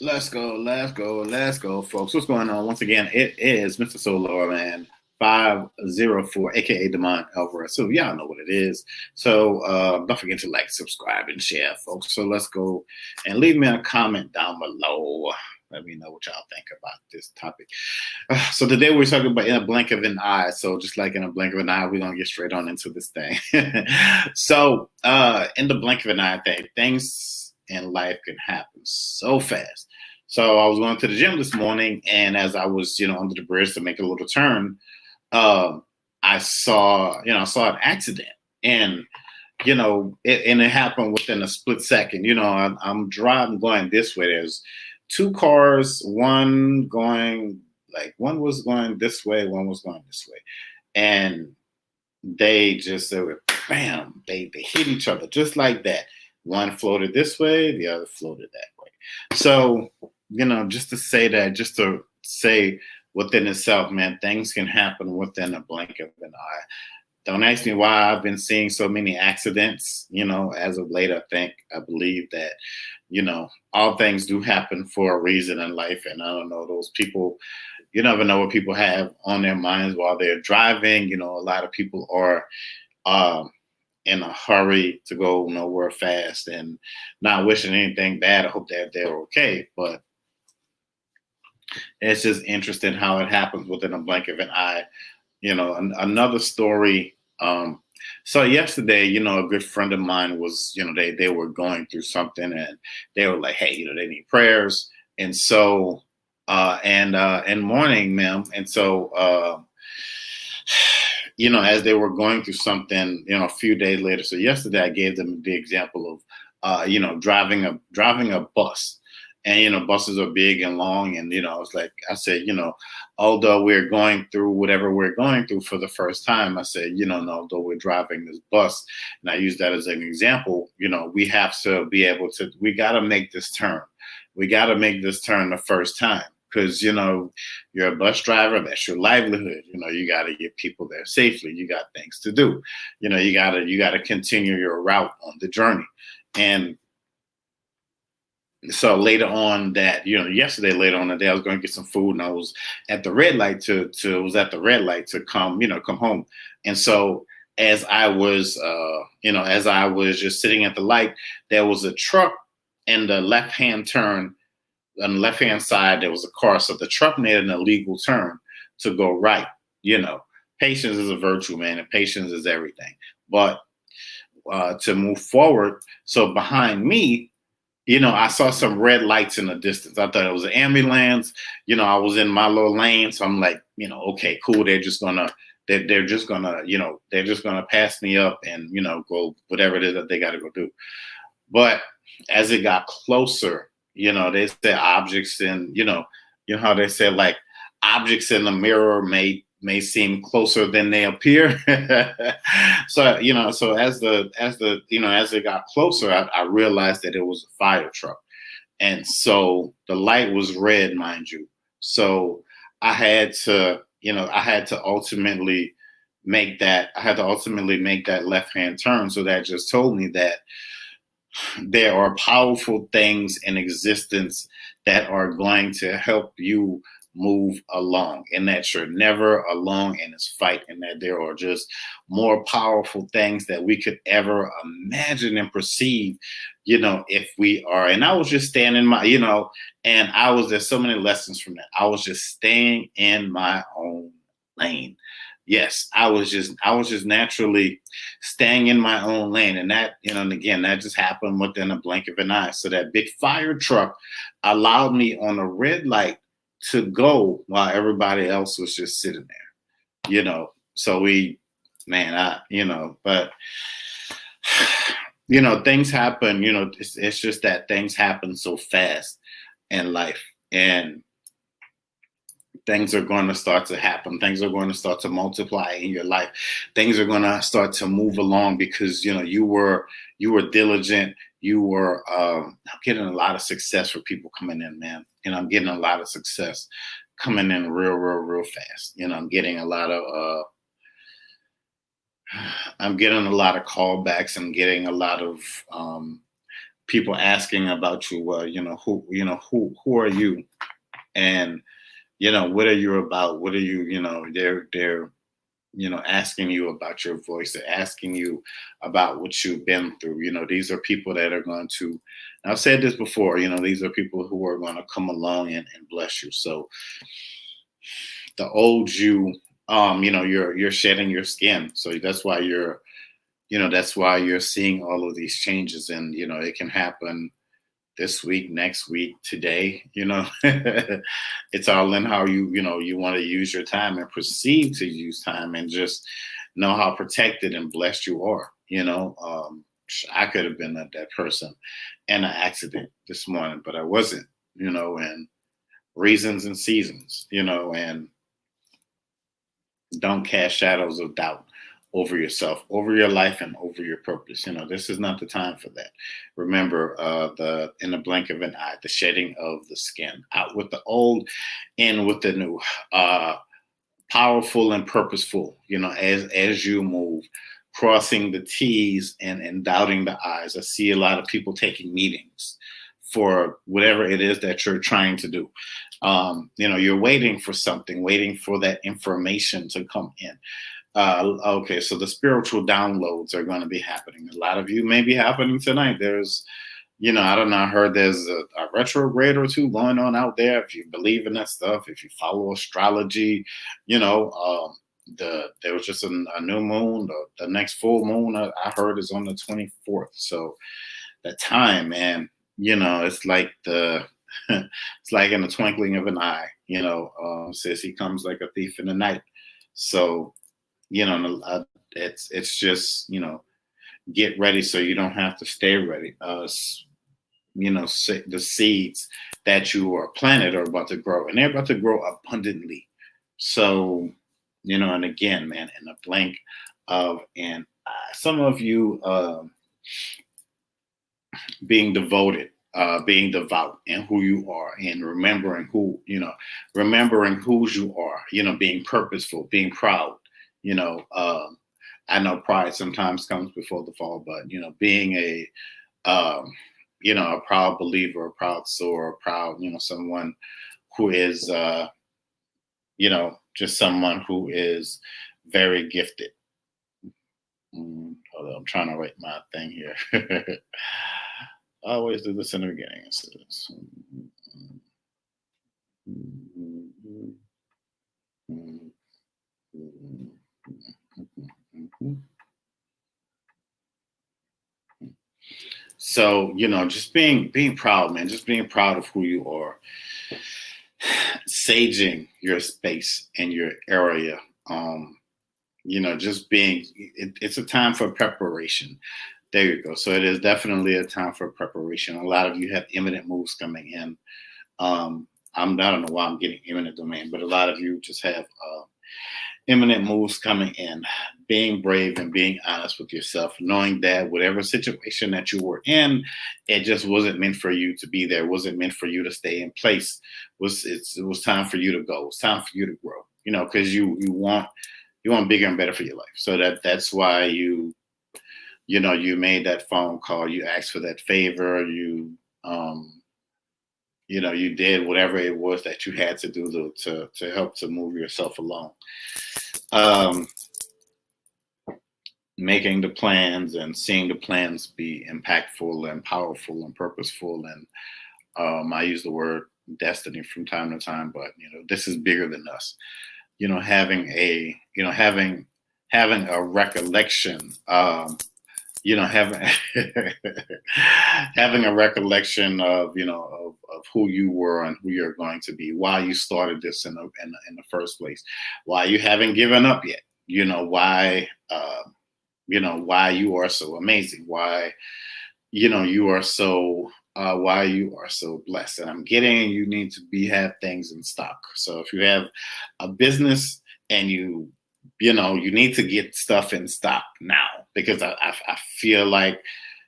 Let's go, folks. What's going on? Once again, it is Mr. Solar Man 504, aka Demont Alvarez. So y'all know what it is. So don't forget to like, subscribe, and share, folks. So let's go and leave me a comment down below. Let me know what y'all think about this topic. So today we're talking about in a blink of an eye. So just like in a blink of an eye, we're gonna get straight on into this thing. So in the blink of an eye things in life can happen so fast. So I was going to the gym this morning, and as I was, under the bridge to make a little turn, um, I saw an accident, and it happened within a split second. I'm driving going this way. There's two cars, one was going this way, one was going this way, and they were bam, they hit each other just like that. One floated this way, the other floated that way. So, just to say within itself, man, things can happen within a blink of an eye. Don't ask me why I've been seeing so many accidents, as of late. I believe that, all things do happen for a reason in life. And I don't know, those people, you never know what people have on their minds while they're driving. A lot of people are um, in a hurry to go nowhere fast and not wishing anything bad. I hope that they're okay. But it's just interesting how it happens within a blink of an eye. Another story. So yesterday, a good friend of mine was, they were going through something, and they were like, hey, they need prayers. And so, and morning, ma'am. And so, as they were going through something, a few days later. So yesterday, I gave them the example of, driving a bus, and buses are big and long, and it's like I said, although we're going through whatever we're going through for the first time, I said, although we're driving this bus, and I use that as an example, we have to be able to, we got to make this turn. We got to make this turn the first time. Because you're a bus driver, that's your livelihood. You got to get people there safely. You got things to do. You gotta continue your route on the journey. And so later on yesterday, later on the day, I was going to get some food, and I was at the red light to come home. And so as I was, just sitting at the light, there was a truck in the left-hand turn. On the left-hand side, there was a car. So the truck made an illegal turn to go right. Patience is a virtue, man, and patience is everything. But to move forward, so behind me, I saw some red lights in the distance. I thought it was an ambulance. I was in my little lane. So I'm like, okay, cool. They're just gonna pass me up and, go whatever it is that they got to go do. But as it got closer, they said objects in, how they said, like, objects in the mirror may seem closer than they appear. So, so as it got closer, I realized that it was a fire truck. And so the light was red, mind you. So I had to ultimately make that left-hand turn. So that just told me that there are powerful things in existence that are going to help you move along, and that you're never alone in this fight, and that there are just more powerful things that we could ever imagine and perceive, if we are. And I was just staying in my, there's so many lessons from that. I was just staying in my own lane. Yes, I was just naturally staying in my own lane. And that, and again, that just happened within a blink of an eye. So that big fire truck allowed me on a red light to go while everybody else was just sitting there, So but things happen, it's just that things happen so fast in life, and things are going to start to happen. Things are going to start to multiply in your life. Things are going to start to move along because, you were diligent. You were getting a lot of success for people coming in, man. And I'm getting a lot of success coming in real fast. I'm getting a lot of callbacks. I'm getting a lot of people asking about you. Well, who are you? And, what are you about? What are you, they're asking you about your voice. They're asking you about what you've been through. These are people that are going to, and I've said this before, these are people who are going to come along and bless you. So the old you, you're shedding your skin. So that's why you're seeing all of these changes. And, it can happen this week, next week, today. It's all in how you want to use your time and proceed to use time, and just know how protected and blessed you are. I could have been that person in an accident this morning, but I wasn't. And reasons and seasons. And don't cast shadows of doubt over yourself, over your life, and over your purpose. This is not the time for that. Remember, in the blink of an eye, the shedding of the skin, out with the old, in with the new. Powerful and purposeful. As you move, crossing the T's and dotting the I's. I see a lot of people taking meetings for whatever it is that you're trying to do. You're waiting for something, waiting for that information to come in. Okay, so the spiritual downloads are going to be happening. A lot of you may be happening tonight. There's, I don't know, I heard there's a retrograde or two going on out there. If you believe in that stuff, if you follow astrology, there was just a new moon. The next full moon I heard is on the 24th. So that time, man, it's like it's like in the twinkling of an eye. Says he comes like a thief in the night. So it's just get ready so you don't have to stay ready. The seeds that you are planted are about to grow, and they're about to grow abundantly. So and again, man, in the blink of an eye, some of you being devoted, being devout in who you are, and remembering whose you are, being purposeful, being proud. I know pride sometimes comes before the fall, but being a proud believer, a proud sower, a proud, someone who is just someone who is very gifted. Hold on, I'm trying to write my thing here. I always do this in the beginning. So, just being proud, man, just being proud of who you are, saging your space and your area. Just it's a time for preparation. There you go. So it is definitely a time for preparation. A lot of you have imminent moves coming in. I don't know why I'm getting imminent domain, but a lot of you just have imminent moves coming in. Being brave and being honest with yourself, knowing that whatever situation that you were in, it just wasn't meant for you to be there. It wasn't meant for you to stay in place. It was time for you to go. It's time for you to grow. Because you want bigger and better for your life. So that's why you made that phone call. You asked for that favor. You did whatever it was that you had to do to help to move yourself along. Making the plans and seeing the plans be impactful and powerful and purposeful. And I use the word destiny from time to time, but this is bigger than us. Having a recollection, having having a recollection of who you were and who you're going to be, why you started this in the first place, why you haven't given up yet, why you are so amazing, why you are so why you are so blessed. And I'm getting you need to have things in stock. So if you have a business and you need to get stuff in stock now, because I feel like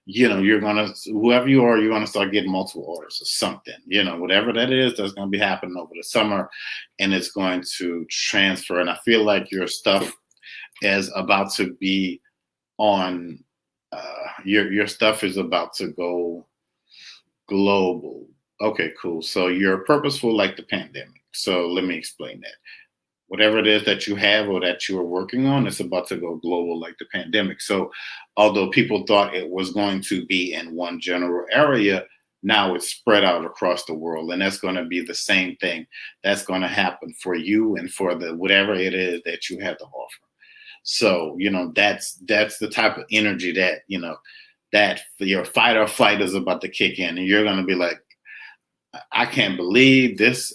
you're gonna, whoever you are, you're gonna start getting multiple orders or something, whatever that is, that's gonna be happening over the summer, and it's going to transfer. And I feel like your stuff is about to be on your stuff is about to go global. Okay, cool. So you're purposeful like the pandemic. So let me explain that. Whatever it is that you have or that you are working on, it's about to go global like the pandemic. So although people thought it was going to be in one general area, now it's spread out across the world. And that's going to be the same thing that's going to happen for you and for the whatever it is that you have to offer. So, that's the type of energy that, that your fight or flight is about to kick in. And you're going to be like, I can't believe this.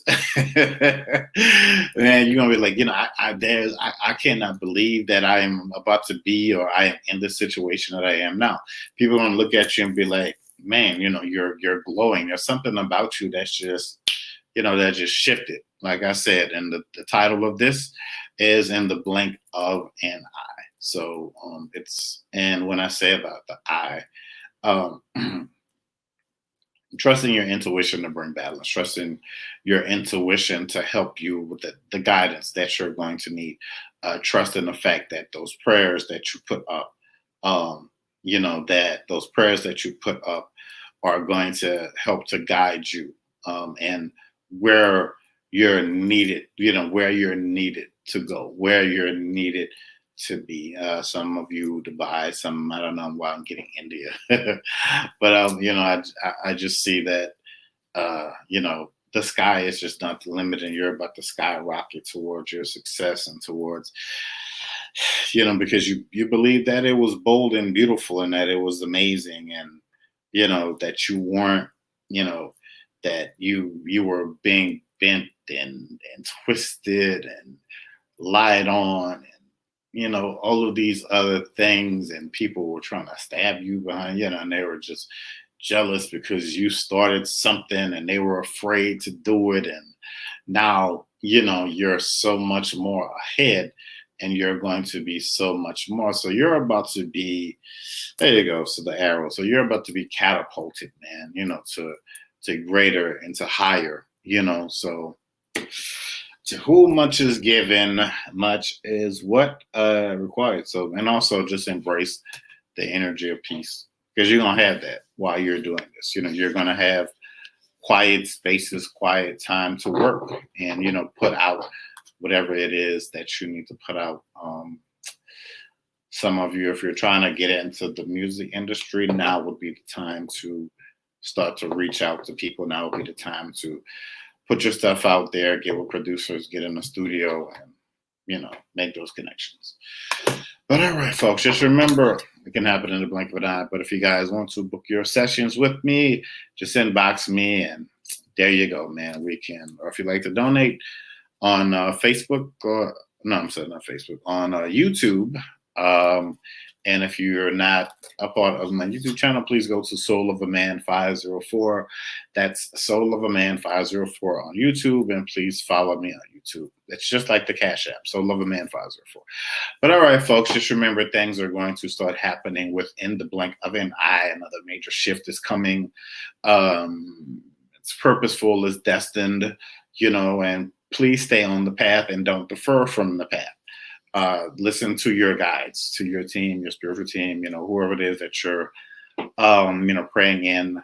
Man, you're gonna be like, I cannot believe that I am about to be or I am in the situation that I am now. People are gonna look at you and be like, man, you're glowing. There's something about you that's just, that just shifted. Like I said, and the title of this is In the Blink of an Eye. So and when I say about the eye, um trusting your intuition to bring balance, trusting your intuition to help you with the guidance that you're going to need, trusting the fact that those prayers that you put up, that those prayers that you put up are going to help to guide you, and where you're needed, where you're needed to go, where you're needed to be. Some of you Dubai, some I don't know why I'm getting India, but I just see that the sky is just not the limit, and you're about to skyrocket towards your success and towards because you believe that it was bold and beautiful and that it was amazing, and that you weren't that you were being bent and twisted and lied on and all of these other things, and people were trying to stab you behind, and they were just jealous because you started something and they were afraid to do it. And now, you're so much more ahead and you're going to be so much more. So you're about to be, there you go. So the arrow. So you're about to be catapulted, man, to greater and to higher, so to whom much is given, much is what required. So, and also just embrace the energy of peace, because you're going to have that while you're doing this. You're going to have quiet spaces, quiet time to work and, put out whatever it is that you need to put out. Some of you, if you're trying to get into the music industry, now would be the time to start to reach out to people. Now would be the time to put your stuff out there, get with producers, get in the studio, and make those connections. But all right, folks, just remember it can happen in the blink of an eye. But if you guys want to book your sessions with me, just inbox me, and there you go, man. We can, or if you'd like to donate on Facebook, or no, I'm saying not Facebook, on YouTube. And if you're not a part of my YouTube channel, please go to Soul of a Man 504. That's Soul of a Man 504 on YouTube. And please follow me on YouTube. It's just like the Cashapp, Soul of a Man 504. But all right, folks, just remember things are going to start happening within the blink of an eye. Another major shift is coming. It's purposeful, it's destined, and please stay on the path and don't defer from the path. Listen to your guides, to your team, your spiritual team, whoever it is that you're, praying in,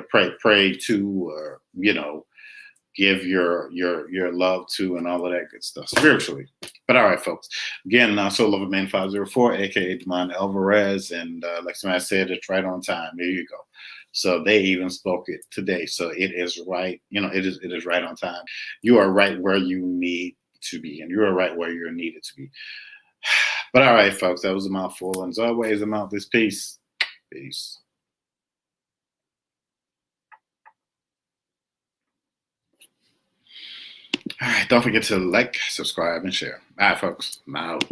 pray to, or, give your love to and all of that good stuff spiritually. But all right, folks, again, Soul of a Man 504, aka Demond Alvarez, and like somebody said, it's right on time. There you go. So they even spoke it today. So it is right. It is right on time. You are right where you need to be, and you are right where you're needed to be. But all right, folks, that was a mouthful. And as always, a mouth is peace. Peace. All right, don't forget to like, subscribe, and share. All right, folks, I'm out.